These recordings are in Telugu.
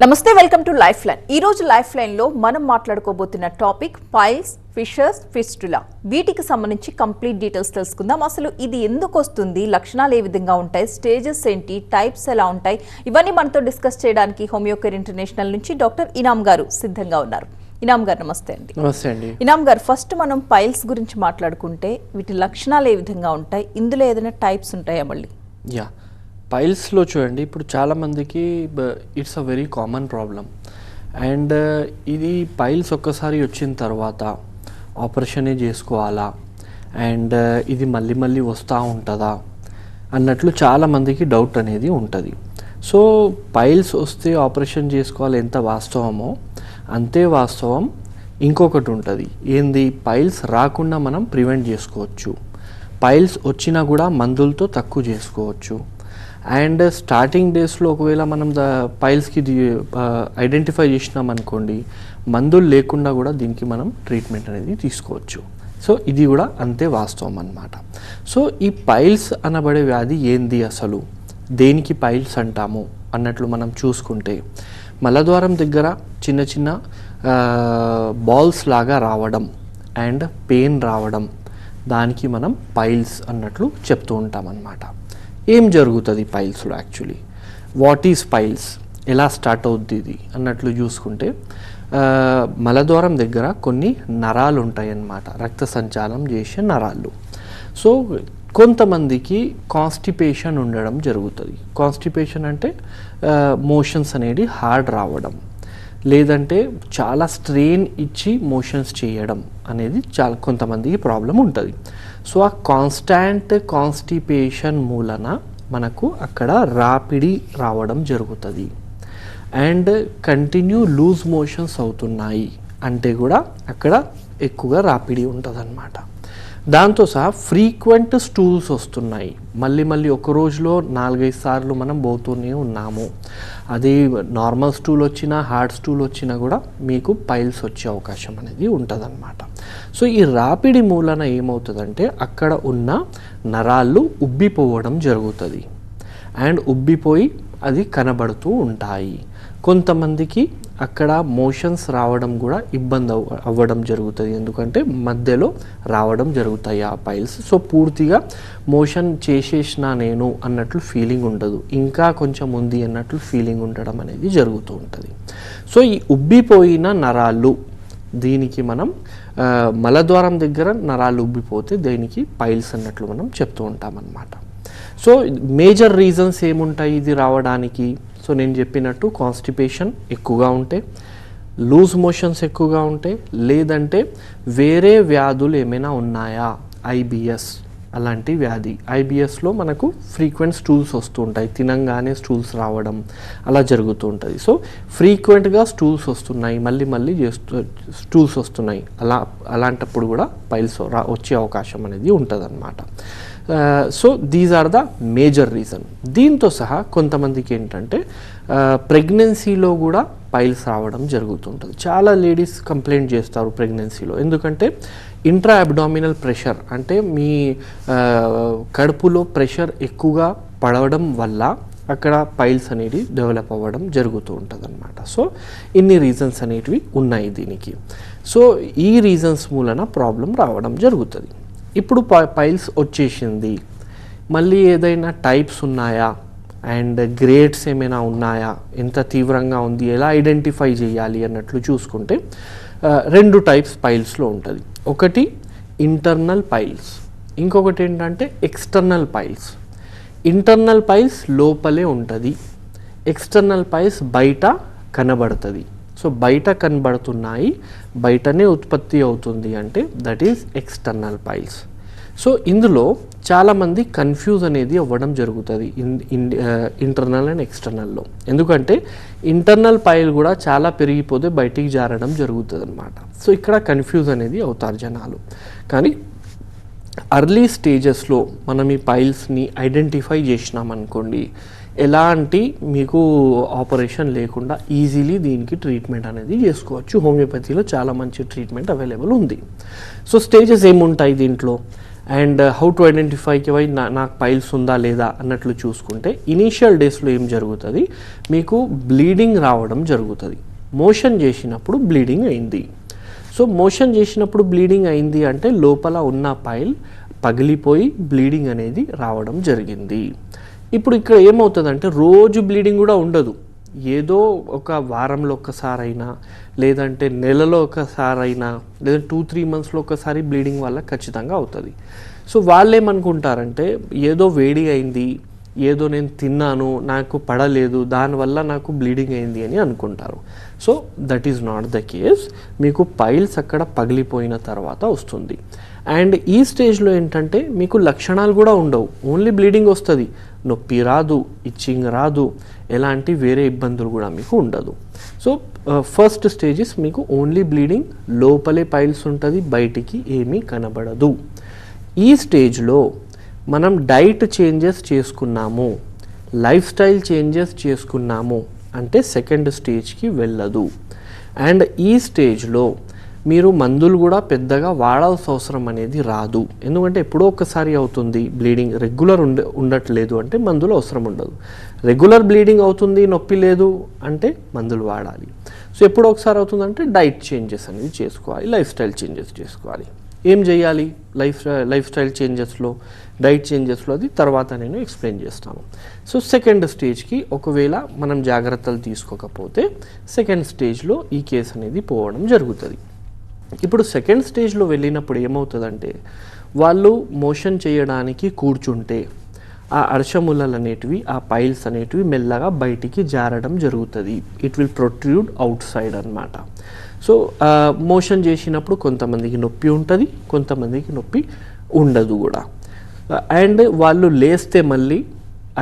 నమస్తే, వెల్కమ్ టు లైఫ్ లైన్. ఈ రోజు లైఫ్ లైన్ లో మనం మాట్లాడుకోబోతున్న టాపిక్ పైల్స్, ఫిషర్స్, ఫిస్టులా. వీటికి సంబంధించి కంప్లీట్ డీటెయిల్స్ తెలుసుకుందాం. అసలు ఇది ఎందుకు వస్తుంది, లక్షణాలు ఏ విధంగా ఉంటాయి, స్టేజెస్ ఏంటి, టైప్స్ ఎలా ఉంటాయి, ఇవన్నీ మనతో డిస్కస్ చేయడానికి హోమియోకేర్ ఇంటర్నేషనల్ నుంచి డాక్టర్ ఇనామ్ గారు సిద్ధంగా ఉన్నారు. ఇనామ్ గారు నమస్తే అండి. నమస్తే అండి. ఇనామ్ గారు, ఫస్ట్ మనం పైల్స్ గురించి మాట్లాడుకుంటే వీటి లక్షణాలు ఏ విధంగా ఉంటాయి, ఇందులో ఏదైనా టైప్స్ ఉంటాయా మళ్ళీ? పైల్స్లో చూడండి, ఇప్పుడు చాలామందికి it's a very common problem. And ఇది పైల్స్ ఒక్కసారి వచ్చిన తర్వాత ఆపరేషనే చేసుకోవాలా, అండ్ ఇది మళ్ళీ మళ్ళీ వస్తూ ఉంటుందా అన్నట్లు చాలామందికి డౌట్ అనేది ఉంటుంది. సో పైల్స్ వస్తే ఆపరేషన్ చేసుకోవాలి ఎంత వాస్తవమో అంతే వాస్తవం ఇంకొకటి ఉంటుంది. ఏంది, పైల్స్ రాకుండా మనం ప్రివెంట్ చేసుకోవచ్చు. పైల్స్ వచ్చినా కూడా మందులతో తక్కువ చేసుకోవచ్చు. అండ్ స్టార్టింగ్ డేస్లో ఒకవేళ మనం పైల్స్కి ఐడెంటిఫై చేసినాం అనుకోండి, మందులు లేకుండా కూడా దీనికి మనం ట్రీట్మెంట్ అనేది తీసుకోవచ్చు. సో ఇది కూడా అంతే వాస్తవం అన్నమాట. సో ఈ పైల్స్ అనబడే వ్యాధి ఏంది, అసలు దేనికి పైల్స్ అంటాము అన్నట్లు మనం చూసుకుంటే, మలద్వారం దగ్గర చిన్న చిన్న బాల్స్ లాగా రావడం అండ్ పెయిన్ రావడం, దానికి మనం పైల్స్ అన్నట్లు చెప్తూ ఉంటాం అన్నమాట. ఏం జరుగుతుంది పైల్స్లో యాక్చువల్లీ, వాట్ ఈజ్ పైల్స్, ఎలా స్టార్ట్ అవుద్ది ఇది అన్నట్లు చూసుకుంటే, మలద్వారం దగ్గర కొన్ని నరాలు ఉంటాయి అన్నమాట, రక్త సంచారం చేసే నరాలు. సో కొంతమందికి కాన్స్టిపేషన్ ఉండడం జరుగుతుంది. కాన్స్టిపేషన్ అంటే మోషన్స్ అనేది హార్డ్ రావడం, లేదంటే చాలా స్ట్రెయిన్ ఇచ్చి మోషన్స్ చేయడం అనేది కొంతమందికి ప్రాబ్లం ఉంటుంది. సో ఆ కాన్స్టాంట్ కాన్స్టిపేషన్ మూలన మనకు అక్కడ రాపిడి రావడం జరుగుతుంది. అండ్ కంటిన్యూ లూజ్ మోషన్స్ అవుతున్నాయి అంటే కూడా అక్కడ ఎక్కువగా రాపిడి ఉంటుంది అన్నమాట. దాంతో సహా ఫ్రీక్వెంట్ స్టూల్స్ వస్తున్నాయి, మళ్ళీ మళ్ళీ ఒక రోజులో 4-5 సార్లు మనం పోతూనే ఉన్నాము. అది నార్మల్ స్టూల్ వచ్చినా హార్డ్ స్టూల్ వచ్చినా కూడా మీకు పైల్స్ వచ్చే అవకాశం అనేది ఉంటుందన్నమాట. సో ఈ రాపిడి మూలన ఏమవుతుందంటే అక్కడ ఉన్న నరాలు ఉబ్బిపోవడం జరుగుతుంది. అండ్ ఉబ్బిపోయి అది కనబడుతూ ఉంటాయి. కొంతమందికి అక్కడ మోషన్స్ రావడం కూడా ఇబ్బంది అవ్వడం జరుగుతుంది, ఎందుకంటే మధ్యలో రావడం జరుగుతాయి ఆ పైల్స్. సో పూర్తిగా మోషన్ చేసేసినా నేను అన్నట్లు ఫీలింగ్ ఉండదు, ఇంకా కొంచెం ఉంది అన్నట్లు ఫీలింగ్ ఉండడం అనేది జరుగుతూ ఉంటుంది. సో ఈ ఉబ్బిపోయిన నరాలు, దీనికి మనం మలద్వారం దగ్గర నరాలు ఉబ్బిపోతే దీనికి పైల్స్ అన్నట్లు మనం చెప్తూ ఉంటాం అన్నమాట. సో మేజర్ రీజన్స్ ఏముంటాయి ఇది రావడానికి? సో నేను చెప్పినట్టు కాన్స్టిపేషన్ ఎక్కువగా ఉంటే, లూజ్ మోషన్స్ ఎక్కువగా ఉంటే, లేదంటే వేరే వ్యాధులు ఏమైనా ఉన్నాయా, ఐబిఎస్ అలాంటి వ్యాధి. ఐబిఎస్లో మనకు ఫ్రీక్వెంట్ స్టూల్స్ వస్తూ ఉంటాయి, తినంగానే స్టూల్స్ రావడం అలా జరుగుతూ ఉంటుంది. సో ఫ్రీక్వెంట్గా స్టూల్స్ వస్తున్నాయి, మళ్ళీ మళ్ళీ స్టూల్స్ వస్తున్నాయి, అలాంటప్పుడు కూడా పైల్స్ వచ్చే అవకాశం అనేది ఉంటుంది అన్నమాట. So these are the major reason. దీంతో సహా కొంతమందికి ఏంటంటే ప్రెగ్నెన్సీలో కూడా పైల్స్ రావడం జరుగుతుంటుంది. చాలా లేడీస్ కంప్లైంట్ చేస్తారు ప్రెగ్నెన్సీలో, ఎందుకంటే ఇంట్రా అబ్డామినల్ ప్రెషర్ అంటే మీ కడుపులో ప్రెషర్ ఎక్కువగా పడవడం వల్ల అక్కడ పైల్స్ అనేది డెవలప్ అవ్వడం జరుగుతూ ఉంటుంది అన్నమాట. సో ఇన్ని రీజన్స్ అనేటివి ఉన్నాయి దీనికి. సో ఈ రీజన్స్ మూలన ప్రాబ్లం రావడం జరుగుతుంది. ఇప్పుడు పైల్స్ వచ్చేసింది, మళ్ళీ ఏదైనా టైప్స్ ఉన్నాయా అండ్ గ్రేడ్స్ ఏమైనా ఉన్నాయా, ఎంత తీవ్రంగా ఉంది, ఎలా ఐడెంటిఫై చేయాలి అన్నట్లు చూసుకుంటే 2 టైప్స్ పైల్స్లో ఉంటుంది. ఒకటి ఇంటర్నల్ పైల్స్, ఇంకొకటి ఏంటంటే ఎక్స్టర్నల్ పైల్స్. ఇంటర్నల్ పైల్స్ లోపలే ఉంటుంది, ఎక్స్టర్నల్ పైల్స్ బయట కనబడుతుంది. సో బయట కనబడుతున్నాయి, బయటనే ఉత్పత్తి అవుతుంది అంటే that is external piles. So ఇందులో చాలామంది కన్ఫ్యూజ్ అనేది అవ్వడం జరుగుతుంది ఇంటర్నల్ అండ్ ఎక్స్టర్నల్లో. ఎందుకంటే ఇంటర్నల్ పైల్ కూడా చాలా పెరిగిపోతే బయటికి జారడం జరుగుతుంది అన్నమాట. సో ఇక్కడ కన్ఫ్యూజ్ అనేది అవుతారు జనాలు. కానీ అర్లీ స్టేజెస్లో మనం ఈ పైల్స్ని ఐడెంటిఫై చేసినాం అనుకోండి, ఎలాంటి మీకు ఆపరేషన్ లేకుండా ఈజీలీ దీనికి ట్రీట్మెంట్ అనేది చేసుకోవచ్చు. హోమియోపతిలో చాలా మంచి ట్రీట్మెంట్ అవైలబుల్ ఉంది. సో స్టేజెస్ ఏముంటాయి దీంట్లో? అండ్ హౌ టు ఐడెంటిఫైకి వై నాకు పైల్స్ ఉందా లేదా అన్నట్లు చూసుకుంటే ఇనీషియల్ డేస్లో ఏం జరుగుతుంది, మీకు బ్లీడింగ్ రావడం జరుగుతుంది. మోషన్ చేసినప్పుడు బ్లీడింగ్ అయింది. సో మోషన్ చేసినప్పుడు బ్లీడింగ్ అయింది అంటే లోపల ఉన్న పైల్ పగిలిపోయి బ్లీడింగ్ అనేది రావడం జరిగింది. ఇప్పుడు ఇక్కడ ఏమవుతుందంటే రోజు బ్లీడింగ్ కూడా ఉండదు, ఏదో ఒక వారంలో ఒక్కసారైనా లేదంటే నెలలో ఒకసారైనా లేదా 2-3 మంత్స్లో ఒకసారి బ్లీడింగ్ వల్ల ఖచ్చితంగా అవుతుంది. సో వాళ్ళు ఏమనుకుంటారంటే ఏదో వేడి అయింది, ఏదో నేను తిన్నాను నాకు పడలేదు దానివల్ల నాకు బ్లీడింగ్ అయింది అని అనుకుంటారు. So that is not the case. మీకు పైల్స్ అక్కడ పగిలిపోయిన తర్వాత వస్తుంది. అండ్ ఈ స్టేజ్లో ఏంటంటే మీకు లక్షణాలు కూడా ఉండవు, ఓన్లీ బ్లీడింగ్ వస్తుంది, నొప్పి రాదు, ఇచ్చింగ్ రాదు, ఎలాంటి వేరే ఇబ్బందులు కూడా మీకు ఉండదు. సో ఫస్ట్ స్టేజెస్ మీకు ఓన్లీ బ్లీడింగ్, లోపలే పైల్స్ ఉంటుంది, బయటికి ఏమీ కనబడదు. ఈ స్టేజ్లో మనం డైట్ చేంజెస్ చేసుకున్నాము, లైఫ్ స్టైల్ చేంజెస్ చేసుకున్నాము అంటే సెకండ్ స్టేజ్కి వెళ్ళదు. అండ్ ఈ స్టేజ్లో మీరు మందులు కూడా పెద్దగా వాడాల్సిన అవసరం అనేది రాదు, ఎందుకంటే ఎప్పుడో ఒకసారి అవుతుంది బ్లీడింగ్, రెగ్యులర్ ఉండట్లేదు అంటే మందులు అవసరం ఉండదు. రెగ్యులర్ బ్లీడింగ్ అవుతుంది, నొప్పి లేదు అంటే మందులు వాడాలి. సో ఎప్పుడో ఒకసారి అవుతుందంటే డైట్ చేంజెస్ అనేది చేసుకోవాలి, లైఫ్ స్టైల్ చేంజెస్ చేసుకోవాలి. ఏం చేయాలి లైఫ్ స్టైల్ చేంజెస్లో, డైట్ చేంజెస్లో, అది తర్వాత నేను ఎక్స్ప్లెయిన్ చేస్తాను. సో సెకండ్ స్టేజ్కి ఒకవేళ మనం జాగ్రత్తలు తీసుకోకపోతే సెకండ్ స్టేజ్లో ఈ కేసు అనేది పోవడం జరుగుతుంది. ఇప్పుడు సెకండ్ స్టేజ్లో వెళ్ళినప్పుడు ఏమవుతుందంటే వాళ్ళు మోషన్ చేయడానికి కూర్చుంటే ఆ అర్షములలు అనేటివి, ఆ పైల్స్ అనేటివి మెల్లగా బయటికి జారడం జరుగుతుంది. It will protrude out side అనమాట. సో మోషన్ చేసినప్పుడు కొంతమందికి నొప్పి ఉంటుంది, కొంతమందికి నొప్పి ఉండదు కూడా. అండ్ వాళ్ళు లేస్తే మళ్ళీ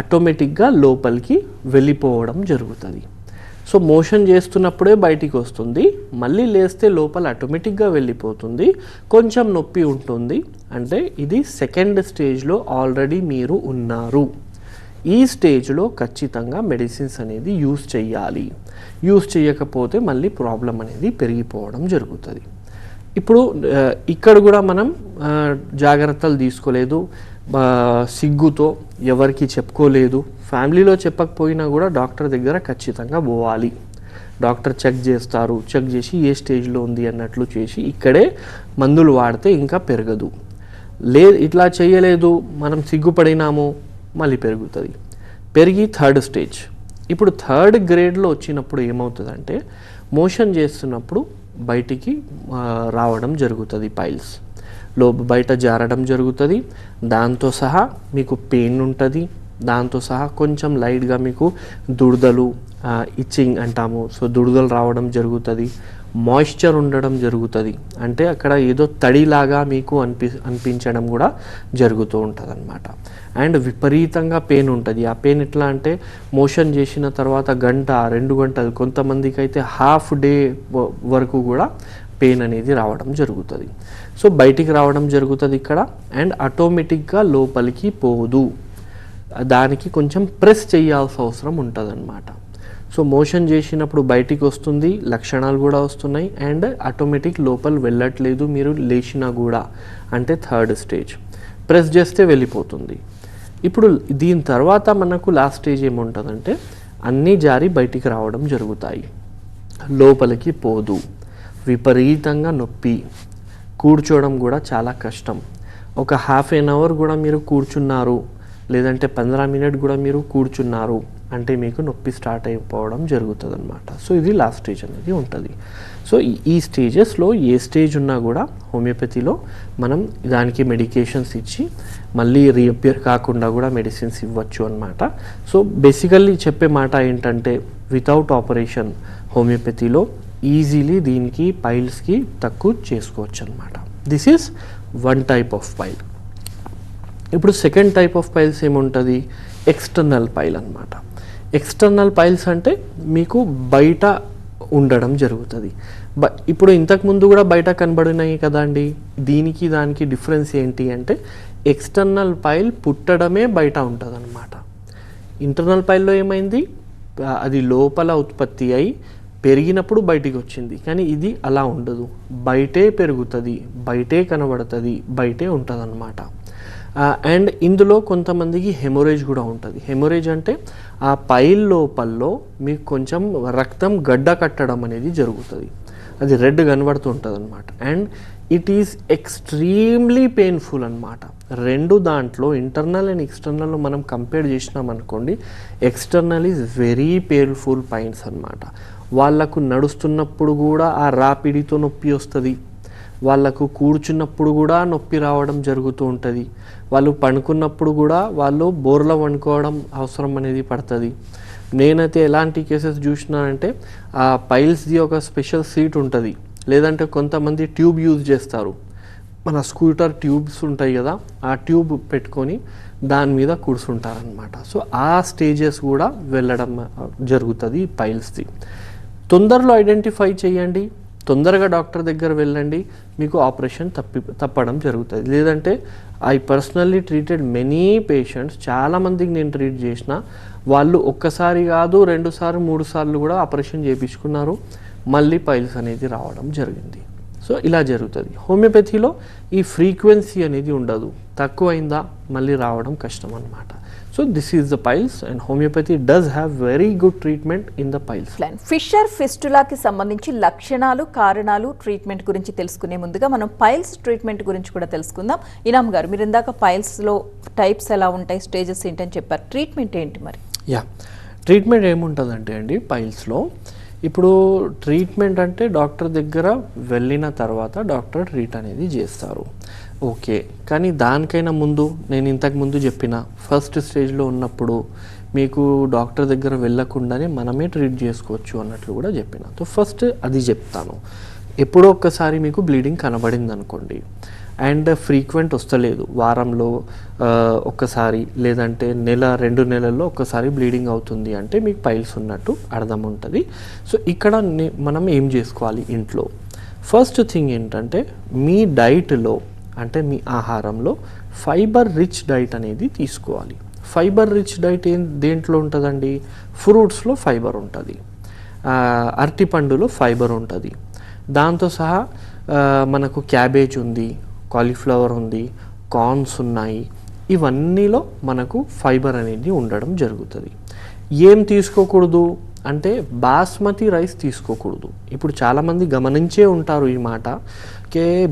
ఆటోమేటిక్గా లోపలికి వెళ్ళిపోవడం జరుగుతుంది. సో మోషన్ చేస్తున్నప్పుడే బయటికి వస్తుంది, మళ్ళీ లేస్తే లోపల ఆటోమేటిక్గా వెళ్ళిపోతుంది, కొంచెం నొప్పి ఉంటుంది. అంటే ఇది సెకండ్ స్టేజ్లో ఆల్రెడీ మీరు ఉన్నారు. ఈ స్టేజ్లో ఖచ్చితంగా మెడిసిన్స్ అనేది యూజ్ చేయాలి, యూజ్ చేయకపోతే మళ్ళీ ప్రాబ్లం అనేది పెరిగిపోవడం జరుగుతుంది. ఇప్పుడు ఇక్కడ కూడా మనం జాగ్రత్తలు తీసుకోలేదు, సిగ్గుతో ఎవరికి చెప్పుకోలేదు, ఫ్యామిలీలో చెప్పకపోయినా కూడా డాక్టర్ దగ్గర ఖచ్చితంగా పోవాలి. డాక్టర్ చెక్ చేస్తారు, చెక్ చేసి ఏ స్టేజ్లో ఉంది అన్నట్లు చేసి ఇక్కడే మందులు వాడితే ఇంకా పెరగదు. ఇట్లా చేయలేదు, మనం సిగ్గుపడినాము, మళ్ళీ పెరుగుతుంది. పెరిగి థర్డ్ స్టేజ్, ఇప్పుడు థర్డ్ గ్రేడ్లో వచ్చినప్పుడు ఏమవుతుందంటే మోషన్ చేస్తున్నప్పుడు బయటికి రావడం జరుగుతుంది, పైల్స్ బయట జారడం జరుగుతుంది. దాంతో సహా మీకు పెయిన్ ఉంటుంది, దాంతో సహా కొంచెం లైట్గా మీకు దురదలు, ఇచ్చింగ్ అంటాము, సో దురదలు రావడం జరుగుతుంది. మాయిశ్చర్ ఉండడం జరుగుతుంది, అంటే అక్కడ ఏదో తడిలాగా మీకు అనిపించడం కూడా జరుగుతూ ఉంటుంది అనమాట. అండ్ విపరీతంగా పెయిన్ ఉంటుంది. ఆ పెయిన్ ఎట్లా అంటే మోషన్ చేసిన తర్వాత 1-2 గంటలు, కొంతమందికి అయితే హాఫ్ డే వరకు కూడా పెయిన్ అనేది రావడం జరుగుతుంది. సో బయటికి రావడం జరుగుతుంది ఇక్కడ. అండ్ ఆటోమేటిక్గా లోపలికి పోదు, దానికి కొంచెం ప్రెస్ చేయాల్సిన అవసరం ఉంటుంది అన్నమాట. సో మోషన్ చేసినప్పుడు బయటికి వస్తుంది, లక్షణాలు కూడా వస్తున్నాయి, అండ్ ఆటోమేటిక్ లోపల వెళ్ళట్లేదు మీరు లేచినా కూడా, అంటే థర్డ్ స్టేజ్. ప్రెస్ చేస్తే వెళ్ళిపోతుంది. ఇప్పుడు దీని తర్వాత మనకు లాస్ట్ స్టేజ్ ఏముంటుందంటే అన్నీ జారి బయటికి రావడం జరుగుతాయి, లోపలికి పోదు, విపరీతంగా నొప్పి, కూర్చోవడం కూడా చాలా కష్టం. ఒక హాఫ్ ఎన్ అవర్ కూడా మీరు కూర్చున్నారు, లేదంటే 15 మినిట్ కూడా మీరు కూర్చున్నారు అంటే మీకు నొప్పి స్టార్ట్ అయిపోవడం జరుగుతుంది అనమాట. సో ఇది లాస్ట్ స్టేజ్ అనేది ఉంటుంది. సో ఈ స్టేజెస్లో ఏ స్టేజ్ ఉన్నా కూడా హోమియోపతిలో మనం దానికి మెడికేషన్స్ ఇచ్చి మళ్ళీ రీఅపియర్ కాకుండా కూడా మెడిసిన్స్ ఇవ్వచ్చు అనమాట. సో బేసికల్లీ చెప్పే మాట ఏంటంటే వితౌట్ ఆపరేషన్ హోమియోపతిలో ఈజీలీ దీనికి పైల్స్కి తక్కువ చేసుకోవచ్చు అనమాట. This is one type of pile. ఇప్పుడు సెకండ్ టైప్ ఆఫ్ పైల్స్ ఏముంటుంది, ఎక్స్టర్నల్ పైల్ అనమాట. ఎక్స్టర్నల్ పైల్స్ అంటే మీకు బయట ఉండడం జరుగుతుంది. ఇప్పుడు ఇంతకుముందు కూడా బయట కనబడినాయి కదండి, దీనికి దానికి డిఫరెన్స్ ఏంటి అంటే ఎక్స్టర్నల్ పైల్ పుట్టడమే బయట ఉంటుంది అనమాట. ఇంటర్నల్ పైల్లో ఏమైంది, అది లోపల ఉత్పత్తి అయి పెరిగినప్పుడు బయటికి వచ్చింది. కానీ ఇది అలా ఉండదు, బయటే పెరుగుతుంది, బయటే కనబడుతుంది, బయటే ఉంటుంది అన్నమాట. అండ్ ఇందులో కొంతమందికి హెమోరేజ్ కూడా ఉంటుంది. హెమోరేజ్ అంటే ఆ పైల్ లోపల్లో మీకు కొంచెం రక్తం గడ్డ కట్టడం అనేది జరుగుతుంది, అది రెడ్ కనబడుతూ ఉంటుంది అనమాట. And it is extremely painful అనమాట. రెండు దాంట్లో ఇంటర్నల్ అండ్ ఎక్స్టర్నల్లో మనం కంపేర్ చేసినాం అనుకోండి, external is very painful pains అనమాట. వాళ్ళకు నడుస్తున్నప్పుడు కూడా ఆ రాపిడితో నొప్పి వస్తుంది, వాళ్ళకు కూర్చున్నప్పుడు కూడా నొప్పి రావడం జరుగుతూ ఉంటుంది, వాళ్ళు పడుకున్నప్పుడు కూడా వాళ్ళు బోర్లో వండుకోవడం అవసరం అనేది పడుతుంది. నేనైతే ఎలాంటి కేసెస్ చూసినానంటే ఆ పైల్స్ది ఒక స్పెషల్ సీట్ ఉంటుంది, లేదంటే కొంతమంది ట్యూబ్ యూజ్ చేస్తారు, మన స్కూటర్ ట్యూబ్స్ ఉంటాయి కదా, ఆ ట్యూబ్ పెట్టుకొని దాని మీద కూర్చుంటారనమాట. సో ఆ స్టేజెస్ కూడా వెళ్ళడం జరుగుతుంది పైల్స్ది. తొందరలో ఐడెంటిఫై చేయండి, తొందరగా డాక్టర్ దగ్గర వెళ్ళండి, మీకు ఆపరేషన్ తప్పడం జరుగుతుంది. లేదంటే I personally treated many patients, చాలామందికి నేను ట్రీట్ చేసిన వాళ్ళు ఒక్కసారి కాదు 2 సార్లు 3 సార్లు కూడా ఆపరేషన్ చేయించుకున్నారు, మళ్ళీ పైల్స్ అనేది రావడం జరిగింది. సో ఇలా జరుగుతుంది. హోమియోపతిలో ఈ ఫ్రీక్వెన్సీ అనేది ఉండదు, తక్కువైందా మళ్ళీ రావడం కష్టం అన్నమాట. So this is the piles and homeopathy does have very good treatment in the piles. Fissure ఫిస్టులాకి సంబంధించి లక్షణాలు, కారణాలు, ట్రీట్మెంట్ గురించి తెలుసుకునే ముందుగా మనం పైల్స్ ట్రీట్మెంట్ గురించి కూడా తెలుసుకుందాం. ఇనామ్ గారు, మీరు ఇందాక పైల్స్లో టైప్స్ ఎలా ఉంటాయి, స్టేజెస్ ఏంటని చెప్పారు, ట్రీట్మెంట్ ఏంటి మరి? ట్రీట్మెంట్ ఏముంటుందంటే అండి పైల్స్లో, ఇప్పుడు ట్రీట్మెంట్ అంటే డాక్టర్ దగ్గర వెళ్ళిన తర్వాత డాక్టర్ ట్రీట్ అనేది చేస్తారు, ఓకే. కానీ దానికైనా ముందు నేను ఇంతకు ముందు చెప్పిన ఫస్ట్ స్టేజ్లో ఉన్నప్పుడు మీకు డాక్టర్ దగ్గర వెళ్ళకుండానే మనమే ట్రీట్ చేసుకోవచ్చు అన్నట్లు కూడా చెప్పిన. సో ఫస్ట్ అది చెప్తాను. ఎప్పుడో ఒక్కసారి మీకు బ్లీడింగ్ కనబడింది అనుకోండి, అండ్ ఫ్రీక్వెంట్ వస్తలేదు, వారంలో ఒక్కసారి లేదంటే 1-2 నెలల్లో ఒక్కసారి బ్లీడింగ్ అవుతుంది అంటే మీకు పైల్స్ ఉన్నట్టు అర్థం ఉంటుంది. సో ఇక్కడ మనం ఏం చేసుకోవాలి ఇంట్లో? ఫస్ట్ థింగ్ ఏంటంటే మీ డైట్లో, అంటే మీ ఆహారంలో ఫైబర్ రిచ్ డైట్ అనేది తీసుకోవాలి. ఫైబర్ రిచ్ డైట్ దేంట్లో ఉంటుందండి? ఫ్రూట్స్లో ఫైబర్ ఉంటుంది, అరటిపండులో ఫైబర్ ఉంటుంది, దాంతో సహా మనకు క్యాబేజ్ ఉంది, కాలీఫ్లవర్ ఉంది, కార్న్స్ ఉన్నాయి, ఇవన్నీలో మనకు ఫైబర్ అనేది ఉండడం జరుగుతుంది. ఏం తీసుకోకూడదు అంటే బాస్మతి రైస్ తీసుకోకూడదు. ఇప్పుడు చాలామంది గమనించే ఉంటారు ఈ మాట,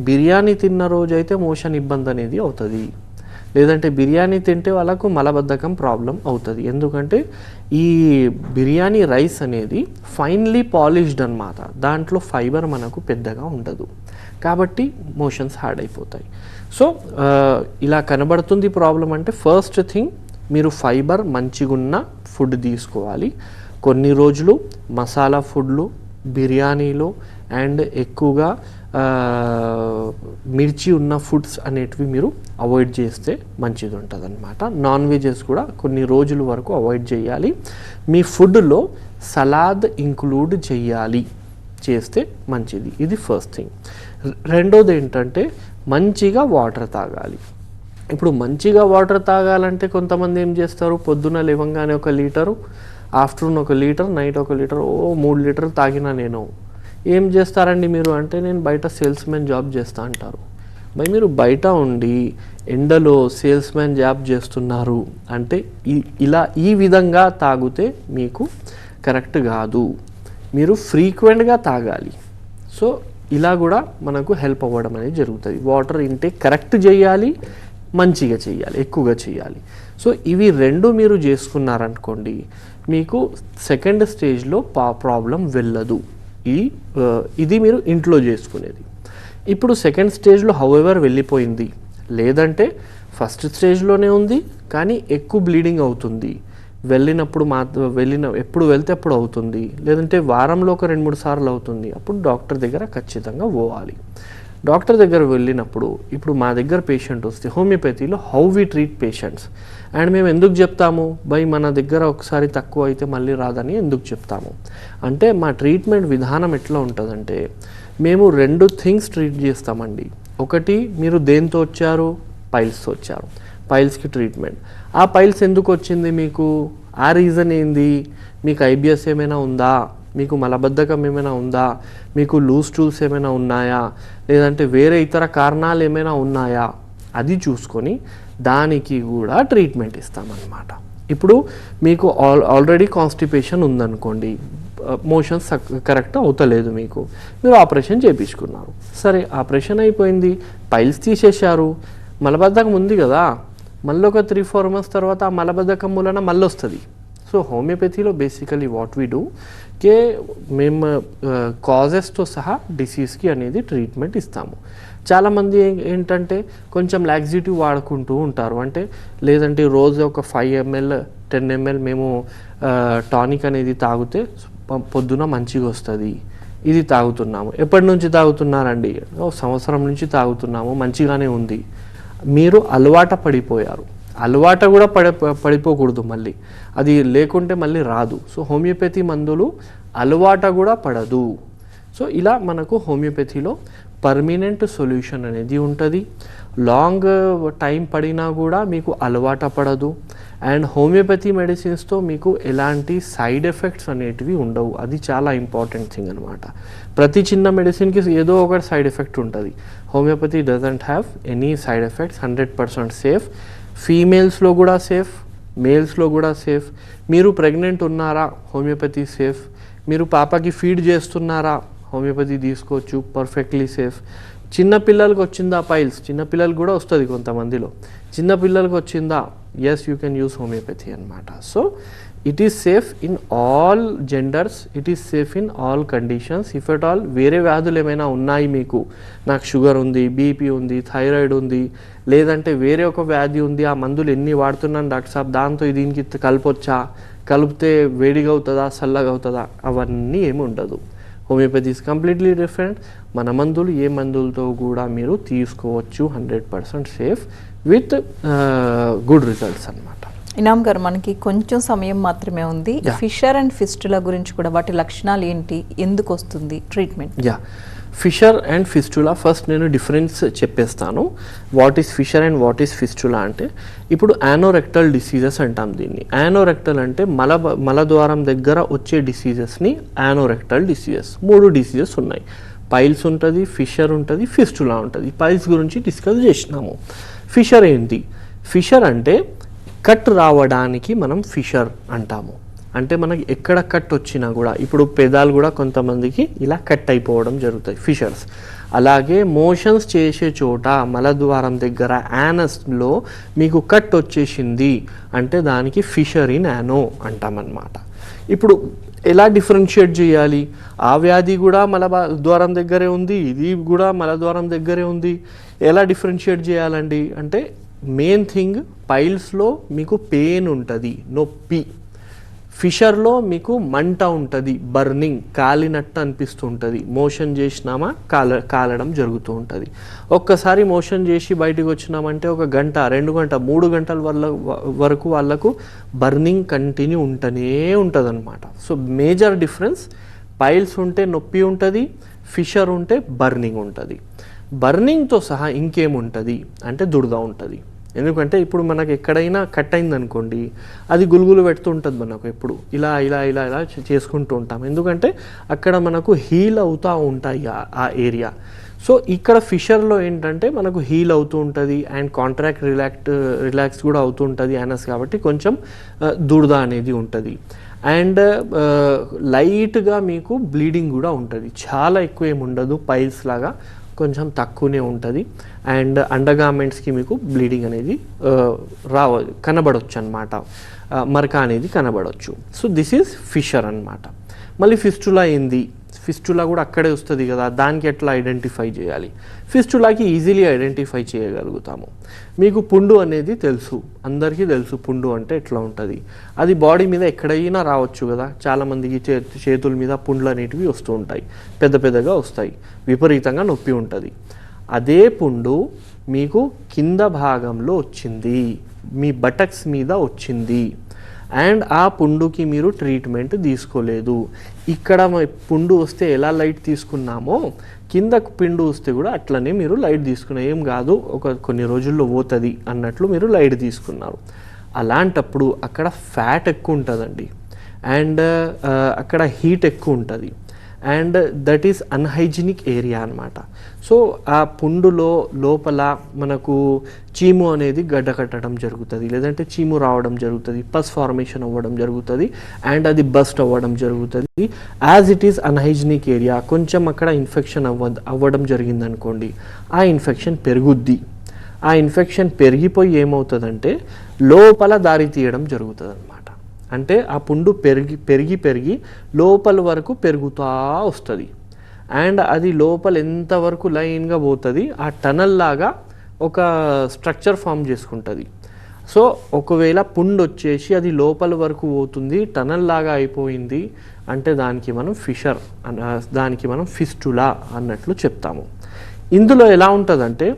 బిర్యానీ తిన్న రోజు అయితే మోషన్ ఇబ్బంది అనేది అవుతుంది, లేదంటే బిర్యానీ తింటే వాళ్ళకు మలబద్ధకం ప్రాబ్లం అవుతుంది. ఎందుకంటే ఈ బిర్యానీ రైస్ అనేది ఫైన్లీ పాలిష్డ్ అన్నమాట, దాంట్లో ఫైబర్ మనకు పెద్దగా ఉండదు, కాబట్టి మోషన్స్ హార్డ్ అయిపోతాయి. సో ఇలా కనబడుతుంది ప్రాబ్లం అంటే ఫస్ట్ థింగ్ మీరు ఫైబర్ మంచిగున్న ఫుడ్ తీసుకోవాలి. కొన్ని రోజులు మసాలా ఫుడ్లు, బిర్యానీలు అండ్ ఎక్కువగా మిర్చి ఉన్న ఫుడ్స్ అనేటివి మీరు అవాయిడ్ చేస్తే మంచిది ఉంటుంది అన్నమాట. నాన్ వెజెస్ కూడా కొన్ని రోజుల వరకు అవాయిడ్ చేయాలి. మీ ఫుడ్లో సలాద్ ఇంక్లూడ్ చేస్తే మంచిది, ఇది ఫస్ట్ థింగ్. రెండోది ఏంటంటే మంచిగా వాటర్ తాగాలి. ఇప్పుడు మంచిగా వాటర్ తాగాలంటే కొంతమంది ఏం చేస్తారు, పొద్దున లేవంగానే 1 litre, afternoon 1 litre, night 1 litre, 3 litre తాగినా నేను. ఏం చేస్తారండి మీరు అంటే నేను బయట సేల్స్ మ్యాన్ జాబ్ చేస్తా అంటారు. మరి మీరు బయట ఉండి ఎండలో సేల్స్ మ్యాన్ జాబ్ చేస్తున్నారు అంటే ఈ విధంగా తాగితే మీకు కరెక్ట్ కాదు, మీరు ఫ్రీక్వెంట్గా తాగాలి. సో ఇలా కూడా మనకు హెల్ప్ అవ్వడం అనేది జరుగుతుంది. వాటర్ ఇంటేక్ కరెక్ట్ చేయాలి, మంచిగా చేయాలి, ఎక్కువగా చేయాలి. సో ఇవి 2 మీరు చేసుకున్నారనుకోండి, మీకు సెకండ్ స్టేజ్లో ప్రాబ్లం వెళ్ళదు. ఇది మీరు ఇంట్లో చేసుకునేది. ఇప్పుడు సెకండ్ స్టేజ్లో హౌఎవర్ వెళ్ళిపోయింది, లేదంటే ఫస్ట్ స్టేజ్లోనే ఉంది కానీ ఎక్కువ బ్లీడింగ్ అవుతుంది, ఎప్పుడు వెళ్తే అప్పుడు అవుతుంది, లేదంటే వారంలో 2-3 సార్లు అవుతుంది, అప్పుడు డాక్టర్ దగ్గర ఖచ్చితంగా పోవాలి. డాక్టర్ దగ్గర వెళ్ళినప్పుడు ఇప్పుడు మా దగ్గర పేషెంట్ వస్తే హోమియోపతిలో how we treat patients and మేము ఎందుకు చెప్తాము మన దగ్గర ఒకసారి తక్కువ అయితే మళ్ళీ రాదని ఎందుకు చెప్తాము అంటే మా ట్రీట్మెంట్ విధానం ఎట్లా ఉంటుందంటే మేము 2 థింగ్స్ ట్రీట్ చేస్తామండి. ఒకటి, మీరు దేంతో వచ్చారు? పైల్స్తో వచ్చారు, పైల్స్కి ట్రీట్మెంట్. ఆ పైల్స్ ఎందుకు వచ్చింది మీకు? ఆ రీజన్ ఏంది? మీకు ఐబిఎస్ ఏమైనా ఉందా? మీకు మలబద్ధకం ఏమైనా ఉందా, మీకు లూజ్ స్టూల్స్ ఏమైనా ఉన్నాయా, లేదంటే వేరే ఇతర కారణాలు ఏమైనా ఉన్నాయా అది చూసుకొని దానికి కూడా ట్రీట్మెంట్ ఇస్తామన్నమాట. ఇప్పుడు మీకు ఆల్రెడీ కాన్స్టిపేషన్ ఉందనుకోండి, మోషన్స్ కరెక్ట్ అవుతలేదు, మీరు ఆపరేషన్ చేయించుకున్నారు, సరే ఆపరేషన్ అయిపోయింది, పైల్స్ తీసేశారు, మలబద్ధకం ఉంది కదా, మళ్ళీ ఒక 3-4 months తర్వాత ఆ మలబద్ధకం మూలన మళ్ళీ వస్తుంది. సో హోమియోపతిలో బేసికలీ వాట్ వీ డూ కే మేము కాజెస్తో సహా డిసీజ్కి అనేది ట్రీట్మెంట్ ఇస్తాము. చాలామంది ఏంటంటే కొంచెం లాక్సిటివ్ వాడుకుంటూ ఉంటారు, అంటే లేదంటే రోజు ఒక 5 ml 10 ml మేము టానిక్ అనేది తాగితే పొద్దున మంచిగా వస్తుంది, ఇది తాగుతున్నాము. ఎప్పటి నుంచి తాగుతున్నారండి? 1 సంవత్సరం నుంచి తాగుతున్నాము, మంచిగానే ఉంది. మీరు అలవాట పడిపోయారు. అలవాట కూడా పడిపోకూడదు, మళ్ళీ అది లేకుంటే మళ్ళీ రాదు. సో హోమియోపతి మందులు అలవాట కూడా పడదు. సో ఇలా మనకు హోమియోపతిలో పర్మనెంట్ సొల్యూషన్ అనేది ఉంటుంది. లాంగ్ టైం పడినా కూడా మీకు అలవాట పడదు. అండ్ హోమియోపతి మెడిసిన్స్తో మీకు ఎలాంటి సైడ్ ఎఫెక్ట్స్ అనేటివి ఉండవు. అది చాలా ఇంపార్టెంట్ థింగ్ అనమాట. ప్రతి చిన్న మెడిసిన్కి ఏదో ఒక సైడ్ ఎఫెక్ట్ ఉంటుంది. Homeopathy doesn't have any side effects, 100% safe. ఫీమేల్స్లో కూడా సేఫ్, మేల్స్లో కూడా సేఫ్. మీరు ప్రెగ్నెంట్ ఉన్నారా, హోమియోపతి సేఫ్. మీరు పాపకి ఫీడ్ చేస్తున్నారా, హోమియోపతి తీసుకోవచ్చు, పర్ఫెక్ట్లీ సేఫ్. చిన్నపిల్లలకు వచ్చిందా పైల్స్, చిన్నపిల్లలకు కూడా వస్తుంది కొంతమందిలో, చిన్నపిల్లలకు వచ్చిందా, yes you can use homeopathy అనమాట. So it is safe in all genders, it is safe in all conditions. If at all వేరే వ్యాధులు ఏమైనా ఉన్నాయి మీకు, నాకు షుగర్ ఉంది, బీపీ ఉంది, థైరాయిడ్ ఉంది, లేదంటే వేరే ఒక వ్యాధి ఉంది, ఆ మందులు ఎన్ని వాడుతున్నాను డాక్టర్ సాబ్, దాంతో దీనికి కలపొచ్చా, కలిపితే వేడిగా అవుతుందా, చల్లగా అవుతుందా, అవన్నీ ఏమి ఉండదు. Homeopathy is completely different. మన మందులు ఏ మందులతో కూడా మీరు తీసుకోవచ్చు, 100% సేఫ్ విత్ గుడ్ రిజల్ట్స్ అనమాట. ఇనామ్ గారు, మనకి కొంచెం సమయం మాత్రమే ఉంది. ఫిషర్ అండ్ ఫిస్టులా గురించి కూడా, వాటి లక్షణాలు ఏంటి, ఎందుకు వస్తుంది treatment? Fissure and fistula first నేను డిఫరెన్స్ చెప్పేస్తాను. What is fissure and what is fistula అంటే, ఇప్పుడు యానోరెక్టల్ డిసీజెస్ అంటాం దీన్ని. యానోరెక్టల్ అంటే మలద్వారం దగ్గర వచ్చే డిసీజెస్ని యానోరెక్టల్ డిసీజెస్. 3 డిసీజెస్ ఉన్నాయి. పైల్స్ ఉంటుంది, ఫిషర్ ఉంటుంది, ఫిస్టులా ఉంటుంది. పైల్స్ గురించి డిస్కస్ చేసినాము. ఫిషర్ ఏంటి? ఫిషర్ అంటే కట్ రావడానికి మనం ఫిషర్ అంటాము. అంటే మనకి ఎక్కడ కట్ వచ్చినా కూడా, ఇప్పుడు పెదాలు కూడా కొంతమందికి ఇలా కట్ అయిపోవడం జరుగుతాయి, ఫిషర్స్. అలాగే మోషన్స్ చేసే చోట మలద్వారం దగ్గర యానస్లో మీకు కట్ వచ్చేసింది అంటే దానికి ఫిషర్ ఇన్ యానో అంటామన్నమాట. ఇప్పుడు ఎలా డిఫరెన్షియేట్ చేయాలి? ఆ వ్యాధి కూడా మలద్వారం దగ్గరే ఉంది, ఇది కూడా మలద్వారం దగ్గరే ఉంది, ఎలా డిఫరెన్షియేట్ చేయాలండి అంటే, మెయిన్ థింగ్ పైల్స్లో మీకు పెయిన్ ఉంటుంది, నొప్పి. ఫిషర్లో మీకు మంట ఉంటుంది, బర్నింగ్, కాలినట్టు అనిపిస్తుంటుంది. మోషన్ చేసినామా కాలడం జరుగుతూ ఉంటుంది. ఒక్కసారి మోషన్ చేసి బయటకు వచ్చినామంటే 1 గంట, 2 గంట, 3 గంటల వరకు వాళ్ళకు బర్నింగ్ కంటిన్యూ ఉంటూనే ఉంటుంది అనమాట. సో మేజర్ డిఫరెన్స్, పైల్స్ ఉంటే నొప్పి ఉంటుంది, ఫిషర్ ఉంటే బర్నింగ్ ఉంటుంది. బర్నింగ్తో సహా ఇంకేముంటుంది అంటే దురద ఉంటుంది. ఎందుకంటే ఇప్పుడు మనకు ఎక్కడైనా కట్ అయిందనుకోండి, అది గులుగులు పెడుతూ ఉంటుంది మనకు, ఎప్పుడు ఇలా ఇలా ఇలా ఇలా చేసుకుంటూ ఉంటాం. ఎందుకంటే అక్కడ మనకు హీల్ అవుతూ ఉంటాయి ఆ ఏరియా. సో ఇక్కడ ఫిషర్లో ఏంటంటే మనకు హీల్ అవుతూ ఉంటుంది అండ్ కాంట్రాక్ట్ రిలాక్స్ కూడా అవుతూ ఉంటుంది యానస్, కాబట్టి కొంచెం దురద అనేది ఉంటుంది. అండ్ లైట్గా మీకు బ్లీడింగ్ కూడా ఉంటుంది, చాలా ఎక్కువ ఏమి ఉండదు, పైల్స్ లాగా కొంచెం తక్కువనే ఉంటుంది. అండ్ అండర్గార్మెంట్స్కి మీకు బ్లీడింగ్ అనేది కనబడవచ్చు అనమాట, మరక అనేది కనబడవచ్చు. సో దిస్ ఈజ్ ఫిషర్ అనమాట. మళ్ళీ ఫిస్టులా ఏంది? ఫిస్టులా కూడా అక్కడే వస్తుంది కదా, దానికి ఎట్లా ఐడెంటిఫై చేయాలి? ఫిస్టులాకి ఈజీలీ ఐడెంటిఫై చేయగలుగుతాము. మీకు పుండు అనేది తెలుసు, అందరికీ తెలుసు పుండు అంటే ఎట్లా ఉంటుంది. అది బాడీ మీద ఎక్కడైనా రావచ్చు కదా, చాలామందికి చేతుల మీద పుండ్లు అనేటివి వస్తూ ఉంటాయి, పెద్ద పెద్దగా వస్తాయి, విపరీతంగా నొప్పి ఉంటుంది. అదే పుండు మీకు కింద భాగంలో వచ్చింది, మీ బటక్స్ మీద వచ్చింది, అండ్ ఆ పుండుకి మీరు ట్రీట్మెంట్ తీసుకోలేదు. ఇక్కడ పుండు వస్తే ఎలా లైట్ తీసుకున్నామో కింద పిండు వస్తే కూడా అట్లనే మీరు లైట్ తీసుకున్నారు, ఏం కాదు కొన్ని రోజుల్లో పోతుంది అన్నట్లు మీరు లైట్ తీసుకున్నారు. అలాంటప్పుడు అక్కడ ఫ్యాట్ ఎక్కువ ఉంటుందండి. అండ్ అక్కడ హీట్ ఎక్కువ ఉంటుంది and that is unhygienic area అనమాట. సో ఆ పుండులో లోపల మనకు చీము అనేది గడ్డ కట్టడం జరుగుతుంది, లేదంటే చీము రావడం జరుగుతుంది, పస్ ఫార్మేషన్ అవ్వడం జరుగుతుంది అండ్ అది బస్ట్ అవ్వడం జరుగుతుంది. As it is unhygienic area, కొంచెం అక్కడ ఇన్ఫెక్షన్ అవ్వడం జరిగిందనుకోండి, ఆ ఇన్ఫెక్షన్ పెరుగుద్ది. ఆ ఇన్ఫెక్షన్ పెరిగిపోయి ఏమవుతుందంటే లోపల దారి తీయడం జరుగుతుంది అనమాట. అంటే ఆ పుండు పెరిగి లోపల వరకు పెరుగుతూ వస్తుంది అండ్ అది లోపల ఎంతవరకు లైన్గా పోతుంది, ఆ టనల్ లాగా ఒక స్ట్రక్చర్ ఫామ్ చేసుకుంటుంది. సో ఒకవేళ పుండు వచ్చేసి అది లోపల వరకు పోతుంది, టనల్ లాగా అయిపోయింది అంటే దానికి మనం ఫిషర్, దానికి మనం ఫిస్టులా అన్నట్లు చెప్తాము. ఇందులో ఎలా ఉంటుందంటే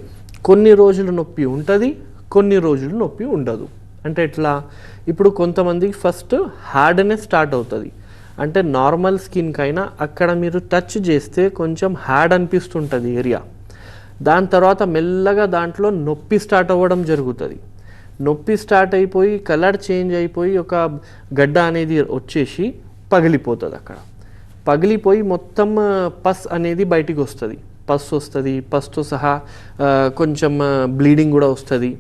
కొన్ని రోజులు నొప్పి ఉంటుంది, కొన్ని రోజులు నొప్పి ఉండదు. అంటే ఎట్లా, ఇప్పుడు కొంతమందికి ఫస్ట్ హార్డ్నెస్ స్టార్ట్ అవుతుంది. అంటే నార్మల్ స్కిన్కైనా అక్కడ మీరు టచ్ చేస్తే కొంచెం హార్డ్ అనిపిస్తుంటుంది ఏరియా. దాని తర్వాత మెల్లగా దాంట్లో నొప్పి స్టార్ట్ అవ్వడం జరుగుతుంది. నొప్పి స్టార్ట్ అయిపోయి కలర్ చేంజ్ అయిపోయి ఒక గడ్డ అనేది వచ్చేసి పగిలిపోతుంది. అక్కడ పగిలిపోయి మొత్తం పస్ అనేది బయటికి వస్తుంది. పస్ వస్తుంది, పస్తో సహా కొంచెం బ్లీడింగ్ కూడా వస్తుంది.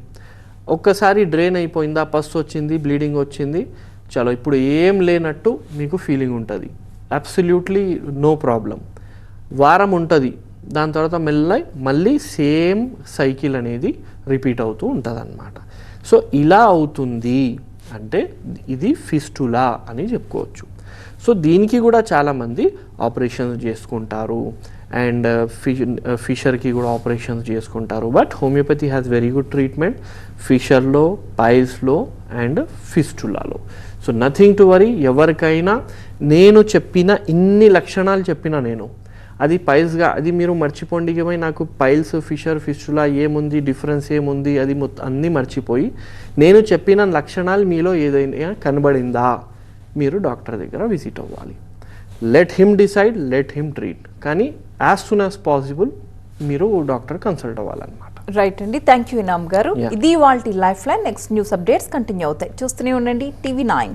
ఒక్కసారి డ్రైన్ అయిపోయింది, ఆ పస్ వచ్చింది, బ్లీడింగ్ వచ్చింది, చలో ఇప్పుడు ఏం లేనట్టు మీకు ఫీలింగ్ ఉంటుంది. Absolutely no problem. వారం ఉంటుంది, దాని తర్వాత మళ్ళీ సేమ్ సైకిల్ అనేది రిపీట్ అవుతూ ఉంటుంది అన్నమాట. సో ఇలా అవుతుంది అంటే ఇది ఫిస్టులా అని చెప్పుకోవచ్చు. సో దీనికి కూడా చాలామంది ఆపరేషన్స్ చేసుకుంటారు అండ్ ఫిషర్కి కూడా ఆపరేషన్స్ చేసుకుంటారు. But homeopathy has very good treatment ఫిషర్లో, పైల్స్లో అండ్ ఫిస్టులాలో. So nothing to worry. ఎవరికైనా నేను చెప్పిన ఇన్ని లక్షణాలు చెప్పిన నేను అది పైల్స్గా, అది మీరు మర్చిపోండి పోయి నాకు పైల్స్, ఫిషర్, ఫిస్టులా ఏముంది, డిఫరెన్స్ ఏముంది, అది అన్నీ మర్చిపోయి నేను చెప్పిన లక్షణాలు మీలో ఏదైనా కనబడిందా మీరు డాక్టర్ దగ్గర విజిట్ అవ్వాలి. Let him decide, let him treat. కానీ యాజ్ సూన్ యాజ్ పాసిబుల్ మీరు డాక్టర్ కన్సల్ట్ అవ్వాలన్నమాట. రైట్ అండి, థ్యాంక్ యూ ఇనామ్ గారు. ఇది వాళ్ళ life line. Next news updates continue అవుతాయి. చూస్తూనే ఉండండి TV9.